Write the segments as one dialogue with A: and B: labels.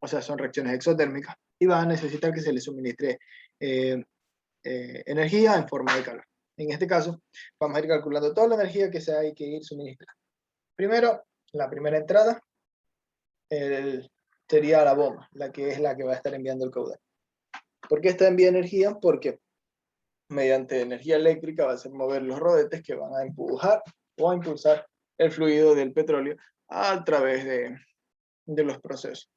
A: o sea, son reacciones exotérmicas, y van a necesitar que se les suministre energía en forma de calor. En este caso, vamos a ir calculando toda la energía que se hay que ir suministrando. Primero, la primera entrada sería la bomba, la que es la que va a estar enviando el caudal. ¿Por qué esta envía energía? Porque mediante energía eléctrica va a hacer mover los rodetes que van a empujar o a impulsar el fluido del petróleo a través de los procesos.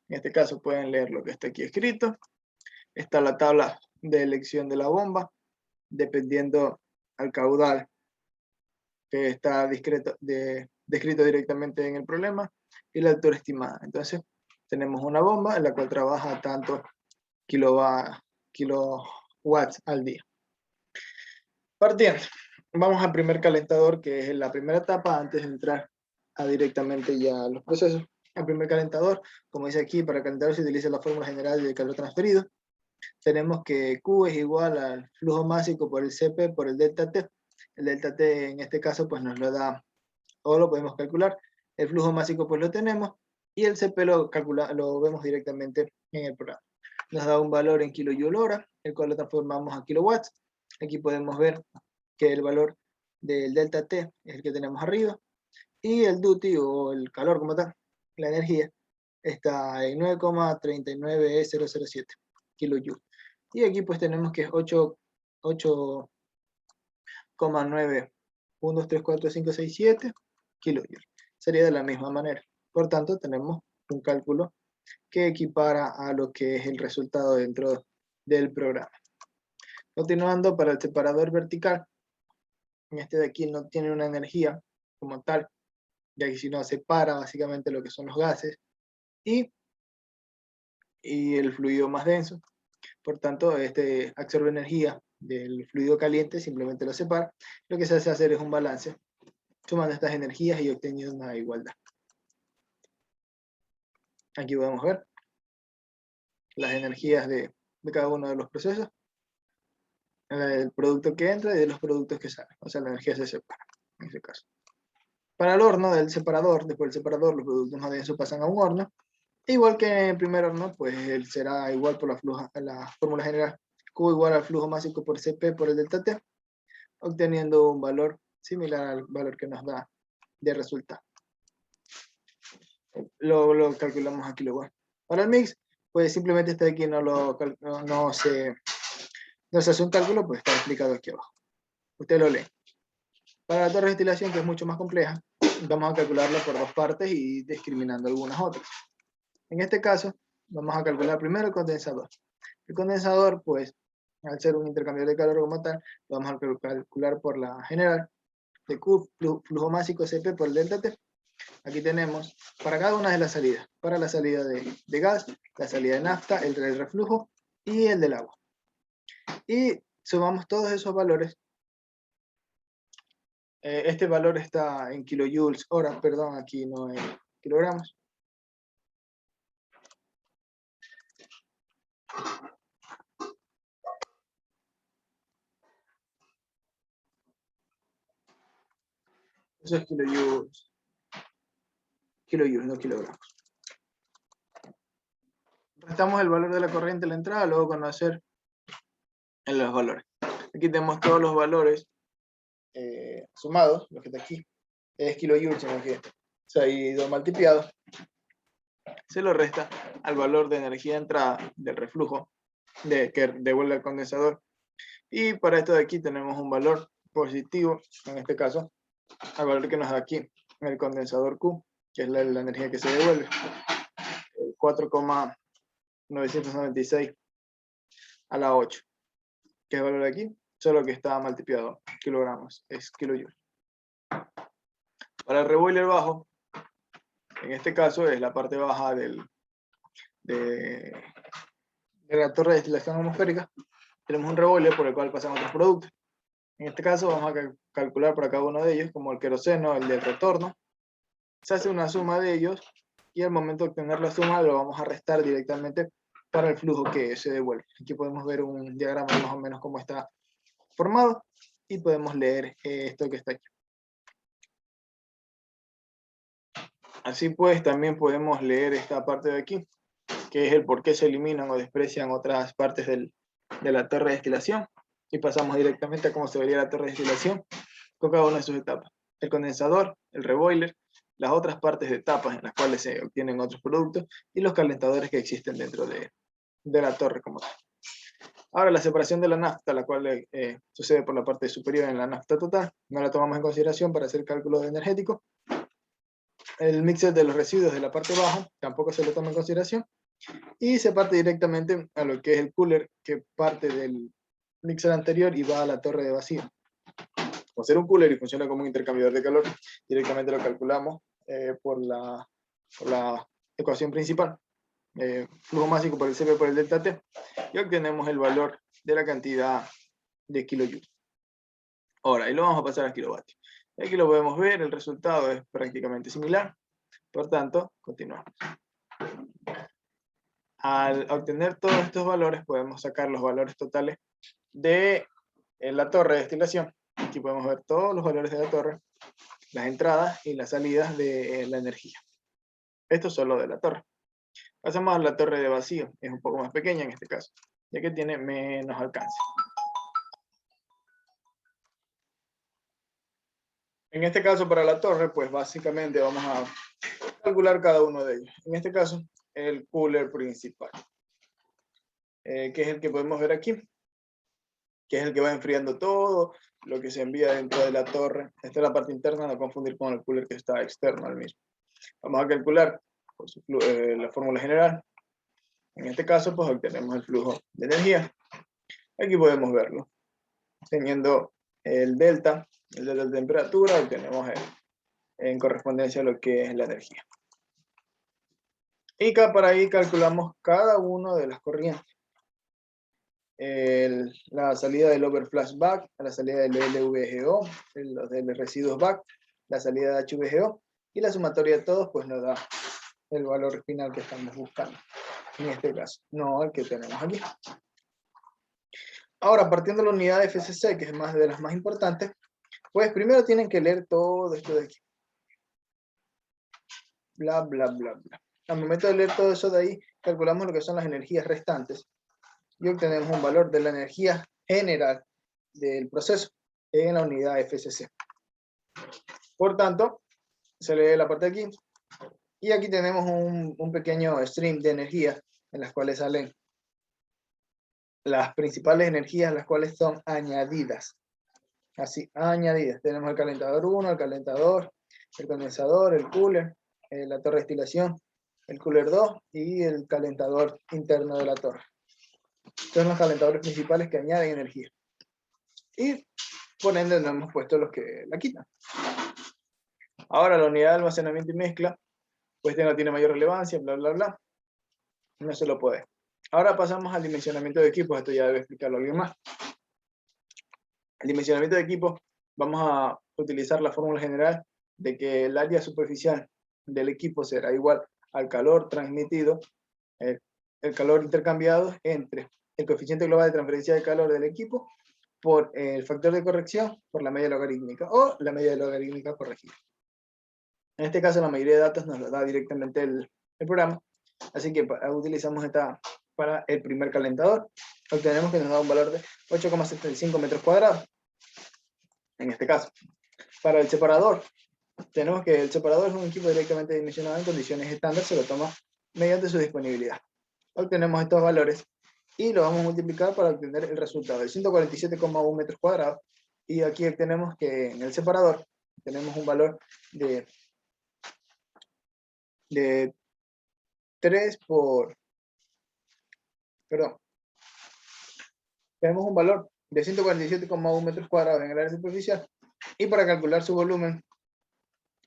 A: En este caso pueden leer lo que está aquí escrito. Está la tabla de elección de la bomba, dependiendo al caudal que está descrito directamente en el problema, y la altura estimada. Entonces, tenemos una bomba en la cual trabaja tanto kilowatts al día. Partiendo, vamos al primer calentador, que es la primera etapa antes de entrar directamente ya a los procesos. El primer calentador, como dice aquí, para calentar se utiliza la fórmula general del calor transferido. Tenemos que Q es igual al flujo másico por el CP por el delta T. El delta T en este caso pues nos lo da, o lo podemos calcular. El flujo másico pues lo tenemos, y el CP lo vemos directamente en el programa. Nos da un valor en kilojoule hora, el cual lo transformamos a kilowatts. Aquí podemos ver que el valor del delta T es el que tenemos arriba, y el duty o el calor como tal, la energía, está en 9,39007 kilojoules. Y aquí pues tenemos que es 8,9123457 kilojoules. Sería de la misma manera. Por tanto, tenemos un cálculo que equipara a lo que es el resultado dentro del programa. Continuando, para el separador vertical, en este de aquí no tiene una energía como tal, ya que si no separa básicamente lo que son los gases y el fluido más denso. Por tanto, este absorbe energía del fluido caliente, simplemente lo separa. Lo que se hace hacer es un balance, sumando estas energías y obteniendo una igualdad. Aquí podemos ver las energías de cada uno de los procesos, el producto que entra y de los productos que salen. O sea, la energía se separa, en este caso. Para el horno del separador, después del separador, los productos más densos pasan a un horno. Igual que en el primer horno, pues él será igual por la fórmula general. Q igual al flujo másico por CP por el delta T, obteniendo un valor similar al valor que nos da de resultado. Lo calculamos a kilowatts. Para el mix, pues simplemente este de aquí no se hace un cálculo, pues está explicado aquí abajo. Usted lo lee. Para la torre de destilación, que es mucho más compleja, vamos a calcularla por dos partes y discriminando algunas otras. En este caso, vamos a calcular primero el condensador. El condensador, pues, al ser un intercambiador de calor como tal, vamos a calcular por la general de Q, flujo másico CP por el delta T. Aquí tenemos para cada una de las salidas. Para la salida de gas, la salida de nafta, el del reflujo y el del agua. Y sumamos todos esos valores. Este valor está en kilojoules hora, perdón, aquí no en kilogramos. Eso es kilojoules. Kilojoules, no kilogramos. Restamos el valor de la corriente a la entrada, luego conocer los valores. Aquí tenemos todos los valores sumados, lo que está aquí. Es kilojoules, sino que se ha ido multiplicado. Se lo resta al valor de energía de entrada del reflujo que devuelve al condensador. Y para esto de aquí tenemos un valor positivo, en este caso, al valor que nos da aquí, en el condensador Q, que es la energía que se devuelve, 4,996 a la 8. ¿Qué es el valor de aquí? Solo que está multiplicado, kilogramos, es kilojoules. Para el reboiler bajo, en este caso es la parte baja de la torre de destilación atmosférica. Tenemos un reboiler por el cual pasan otros productos. En este caso vamos a calcular para cada uno de ellos, como el queroseno, el del retorno. Se hace una suma de ellos y al momento de obtener la suma lo vamos a restar directamente para el flujo que se devuelve. Aquí podemos ver un diagrama más o menos cómo está formado y podemos leer esto que está aquí. Así pues, también podemos leer esta parte de aquí, que es el por qué se eliminan o desprecian otras partes de la torre de destilación, y pasamos directamente a cómo se vería la torre de destilación con cada una de sus etapas. El condensador, el reboiler, las otras partes de etapas en las cuales se obtienen otros productos y los calentadores que existen dentro de la torre como tal. Ahora, la separación de la nafta, la cual sucede por la parte superior en la nafta total, no la tomamos en consideración para hacer cálculo energético. El mixer de los residuos de la parte baja tampoco se lo toma en consideración. Y se parte directamente a lo que es el cooler, que parte del mixer anterior y va a la torre de vacío. Por ser un cooler y funciona como un intercambiador de calor, directamente lo calculamos por la ecuación principal. Flujo másico por el CP por el delta T, y obtenemos el valor de la cantidad de kilojoules. Ahora, y lo vamos a pasar a kilovatios. Aquí lo podemos ver, el resultado es prácticamente similar. Por tanto, continuamos. Al obtener todos estos valores, podemos sacar los valores totales de la torre de destilación. Aquí podemos ver todos los valores de la torre, las entradas y las salidas de la energía. Esto solo de la torre. Pasamos a la torre de vacío. Es un poco más pequeña en este caso, ya que tiene menos alcance. En este caso, para la torre, pues básicamente vamos a calcular cada uno de ellos. En este caso, el cooler principal, que es el que podemos ver aquí, que es el que va enfriando todo lo que se envía dentro de la torre. Esta es la parte interna, no confundir con el cooler que está externo al mismo. Vamos a calcular por la fórmula general. En este caso, pues obtenemos el flujo de energía. Aquí podemos verlo. Teniendo el delta de temperatura, obtenemos en correspondencia a lo que es la energía. Y para ahí calculamos cada una de las corrientes. La salida del overflash back, la salida del LVGO, los del residuos back, la salida de HVGO, y la sumatoria de todos pues nos da el valor final que estamos buscando. En este caso, no el que tenemos aquí. Ahora, partiendo de la unidad de FCC, que es más de las más importantes, pues primero tienen que leer todo esto de aquí. Bla, bla, bla, bla. Al momento de leer todo eso de ahí, calculamos lo que son las energías restantes y obtenemos un valor de la energía general del proceso en la unidad FCC. Por tanto, se lee la parte de aquí y aquí tenemos un pequeño stream de energía en las cuales salen las principales energías, las cuales son añadidas. Así, añadidas. Tenemos el calentador 1, el calentador, el condensador, el cooler, la torre de destilación, el cooler 2 y el calentador interno de la torre. Son los calentadores principales que añaden energía. Y por ende no hemos puesto los que la quitan. Ahora la unidad de almacenamiento y mezcla, pues no tiene mayor relevancia, bla, bla, bla. No se lo puede. Ahora pasamos al dimensionamiento de equipos. Esto ya debe explicarlo alguien más. El dimensionamiento de equipos, vamos a utilizar la fórmula general de que el área superficial del equipo será igual al calor transmitido, el calor intercambiado entre el coeficiente global de transferencia de calor del equipo por el factor de corrección por la media logarítmica o la media logarítmica corregida. En este caso la mayoría de datos nos lo da directamente el programa, así que utilizamos esta para el primer calentador. Obtenemos que nos da un valor de 8,75 metros cuadrados. En este caso, para el separador, tenemos que el separador es un equipo directamente dimensionado en condiciones estándar, se lo toma mediante su disponibilidad. Obtenemos estos valores y lo vamos a multiplicar para obtener el resultado de 147,1 metros cuadrados. Y aquí obtenemos que en el separador tenemos un valor de 3 por... Perdón. Tenemos un valor de 147,1 metros cuadrados en el área superficial. Y para calcular su volumen,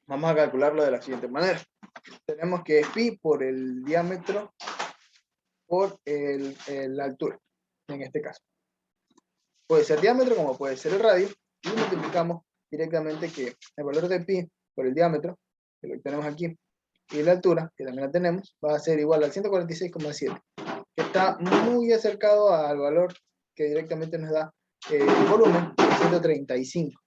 A: vamos a calcularlo de la siguiente manera. Tenemos que pi por el diámetro por la altura, en este caso. Puede ser diámetro como puede ser el radio, y multiplicamos directamente que el valor de pi por el diámetro, que lo tenemos aquí, y la altura, que también la tenemos, va a ser igual al 146,7, que está muy acercado al valor que directamente nos da el volumen, 135.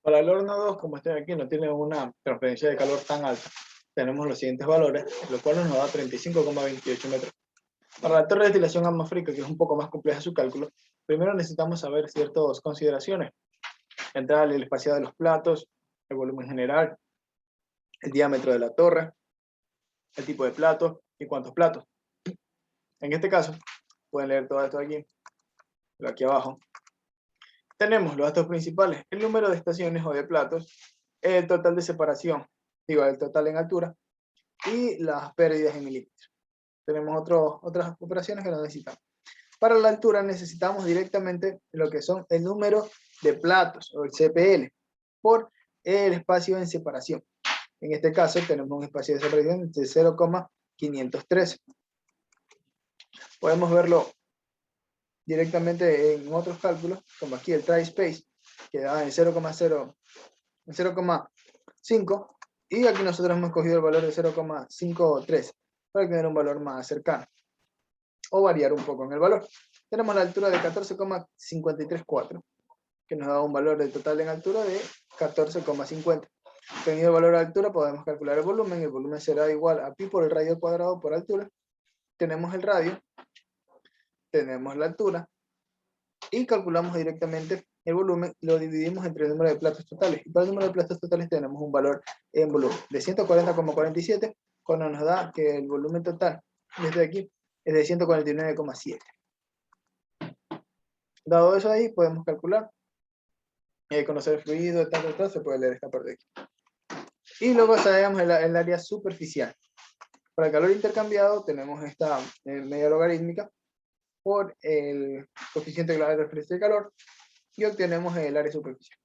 A: Para el horno 2, como este de aquí, no tiene una transferencia de calor tan alta. Tenemos los siguientes valores, lo cual nos da 35,28 metros. Para la torre de destilación atmosférica, que es un poco más compleja su cálculo, primero necesitamos saber ciertas consideraciones. Entrada el espaciado de los platos, el volumen general, el diámetro de la torre, el tipo de plato y cuántos platos. En este caso, pueden leer todo esto aquí, pero aquí abajo. Tenemos los datos principales, el número de estaciones o de platos, el total de separación, digo, el total en altura, y las pérdidas en milímetros. Tenemos otras operaciones que no necesitamos. Para la altura necesitamos directamente lo que son el número de platos, o el CPL, por el espacio en separación. En este caso tenemos un espacio de separación de 0,513. Podemos verlo directamente en otros cálculos, como aquí el try space, que da en 0,5, y aquí nosotros hemos cogido el valor de 0,53 para tener un valor más cercano, o variar un poco en el valor. Tenemos la altura de 14,534, que nos da un valor de total en altura de 14,50. Tenido el valor de altura podemos calcular el volumen será igual a pi por el radio cuadrado por altura. Tenemos el radio, tenemos la altura, y calculamos directamente el volumen, lo dividimos entre el número de platos totales, y para el número de platos totales tenemos un valor en volumen de 140,47, cuando nos da que el volumen total desde aquí es de 149,7. Dado eso ahí, podemos calcular, conocer el fluido, tal, se puede leer esta parte de aquí. Y luego sabemos el área superficial. Para el calor intercambiado tenemos esta media logarítmica por el coeficiente global de transferencia de calor, y obtenemos el área superficial.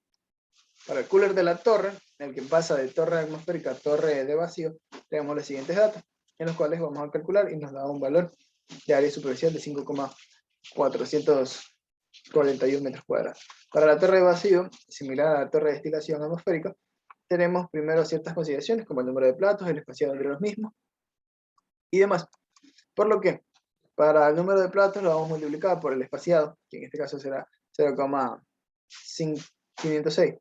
A: Para el cooler de la torre, el que pasa de torre atmosférica a torre de vacío, tenemos los siguientes datos, en los cuales vamos a calcular y nos da un valor de área superficial de 5,441 metros cuadrados. Para la torre de vacío, similar a la torre de destilación atmosférica, tenemos primero ciertas consideraciones, como el número de platos, el espaciado entre los mismos, y demás. Por lo que, para el número de platos lo vamos a multiplicar por el espaciado, que en este caso será 0,506.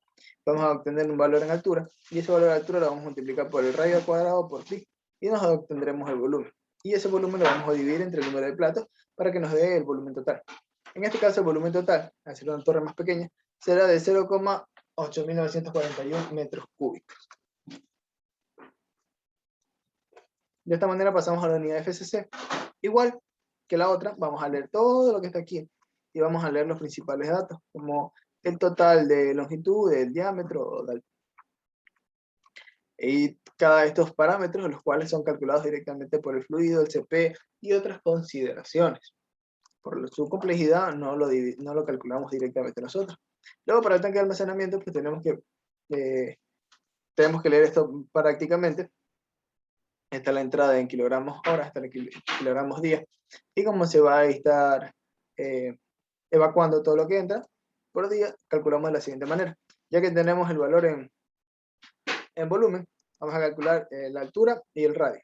A: Vamos a obtener un valor en altura, y ese valor de altura lo vamos a multiplicar por el radio al cuadrado por pi, y nos obtendremos el volumen. Y ese volumen lo vamos a dividir entre el número de platos para que nos dé el volumen total. En este caso el volumen total, al ser una torre más pequeña, será de 0,8941 metros cúbicos. De esta manera pasamos a la unidad FCC. Igual que la otra, vamos a leer todo lo que está aquí y vamos a leer los principales datos, como el total de longitud, del diámetro, y cada de estos parámetros, los cuales son calculados directamente por el fluido, el CP y otras consideraciones. Por su complejidad no lo calculamos directamente nosotros. Luego, para el tanque de almacenamiento, pues tenemos que leer esto prácticamente. Esta es la entrada en kilogramos hora, hasta el kilogramos día, y cómo se va a estar evacuando todo lo que entra por día, calculamos de la siguiente manera. Ya que tenemos el valor en volumen, vamos a calcular la altura y el radio.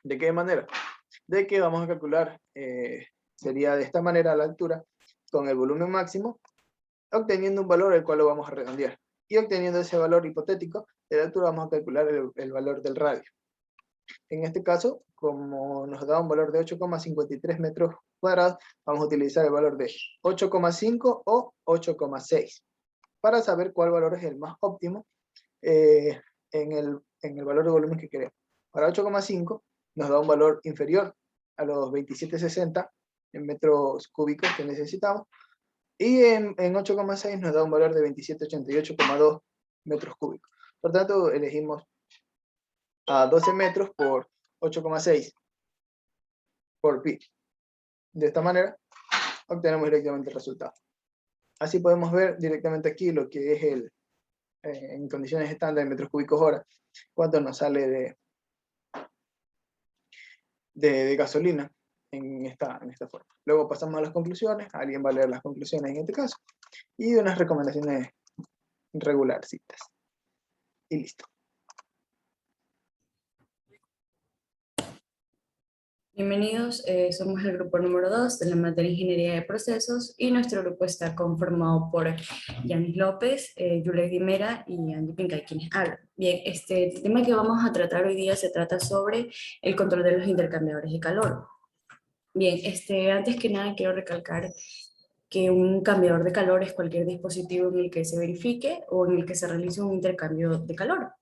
A: ¿De qué manera? De que vamos a calcular, sería de esta manera la altura, con el volumen máximo, obteniendo un valor el cual lo vamos a redondear. Y obteniendo ese valor hipotético de la altura, vamos a calcular el valor del radio. En este caso, como nos da un valor de 8,53 metros cuadrados, vamos a utilizar el valor de 8,5 o 8,6 para saber cuál valor es el más óptimo en el valor de volumen que queremos. Para 8,5 nos da un valor inferior a los 27,60 en metros cúbicos que necesitamos, y en 8,6 nos da un valor de 2788,2 metros cúbicos. Por tanto, elegimos a 12 metros por 8,6 por pi. De esta manera obtenemos directamente el resultado. Así podemos ver directamente aquí lo que es en condiciones estándar en metros cúbicos hora, cuánto nos sale de gasolina en esta forma. Luego pasamos a las conclusiones, alguien va a leer las conclusiones en este caso, y unas recomendaciones regularcitas. Y listo.
B: Bienvenidos, somos el grupo número 2 de la materia Ingeniería de Procesos y nuestro grupo está conformado por Yanis López, Yules Dimera y Angie Pincay, quienes hablan. Bien, el tema que vamos a tratar hoy día se trata sobre el control de los intercambiadores de calor. Bien, antes que nada quiero recalcar que un cambiador de calor es cualquier dispositivo en el que se verifique o en el que se realice un intercambio de calor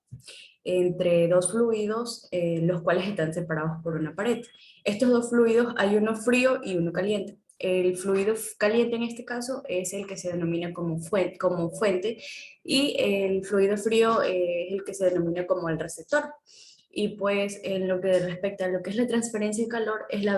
B: entre dos fluidos, los cuales están separados por una pared. Estos dos fluidos, hay uno frío y uno caliente. El fluido caliente en este caso es el que se denomina como fuente y el fluido frío es el que se denomina como el receptor. Y pues en lo que respecta a lo que es la transferencia de calor, es la